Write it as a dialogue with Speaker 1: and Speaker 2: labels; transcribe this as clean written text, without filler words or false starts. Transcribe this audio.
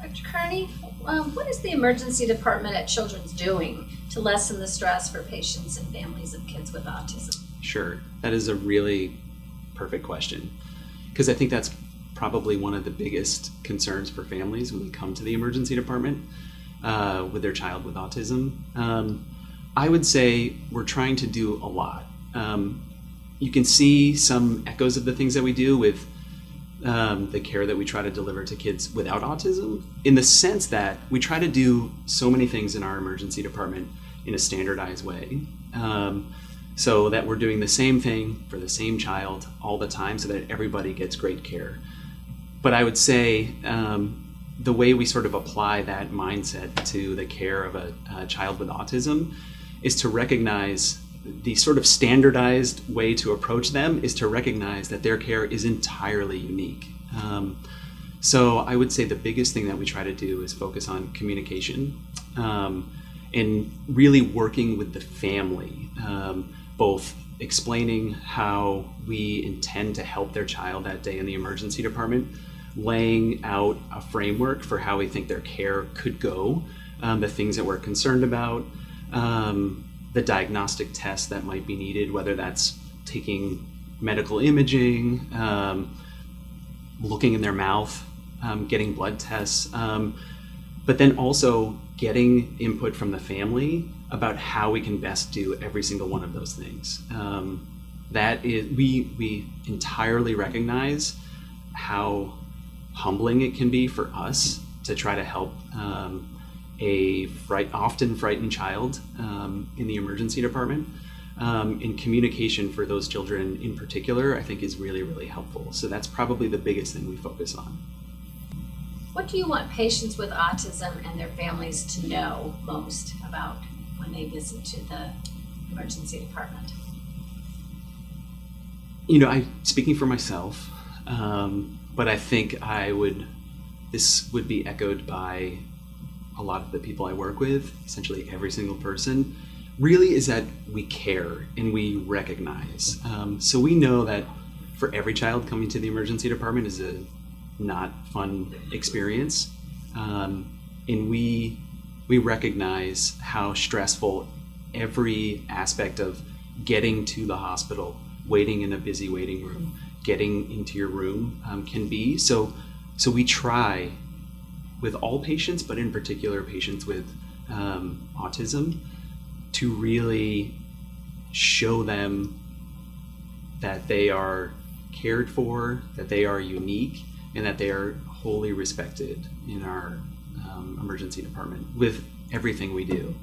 Speaker 1: Dr. Kearney, what is the emergency department at Children's doing to lessen the stress for patients and families of kids with autism?
Speaker 2: Sure, that is a really perfect question, because I think that's probably one of the biggest concerns for families when they come to the emergency department with their child with autism. I would say we're trying to do a lot. You can see some echoes of the things that we do with the care that we try to deliver to kids without autism, in the sense that we try to do so many things in our emergency department in a standardized way, so that we're doing the same thing for the same child all the time so that everybody gets great care. But I would say the way we sort of apply that mindset to the care of a child with autism is to recognize the sort of standardized way to approach them is to recognize that their care is entirely unique. So I would say the biggest thing that we try to do is focus on communication and really working with the family, both explaining how we intend to help their child that day in the emergency department, laying out a framework for how we think their care could go, the things that we're concerned about, the diagnostic tests that might be needed, whether that's taking medical imaging, looking in their mouth, getting blood tests, but then also getting input from the family about how we can best do every single one of those things. That is, we entirely recognize how humbling it can be for us to try to help often frightened child in the emergency department. And communication for those children in particular, I think, is really, really helpful. So that's probably the biggest thing we focus on.
Speaker 1: What do you want patients with autism and their families to know most about when they visit to the emergency department?
Speaker 2: You know, speaking for myself, but I think this would be echoed by a lot of the people I work with, essentially every single person, really is that we care and we recognize. So we know that for every child coming to the emergency department is a not fun experience. And we recognize how stressful every aspect of getting to the hospital, waiting in a busy waiting room, getting into your room can be. So we try with all patients, but in particular patients with autism, to really show them that they are cared for, that they are unique, and that they are wholly respected in our emergency department with everything we do.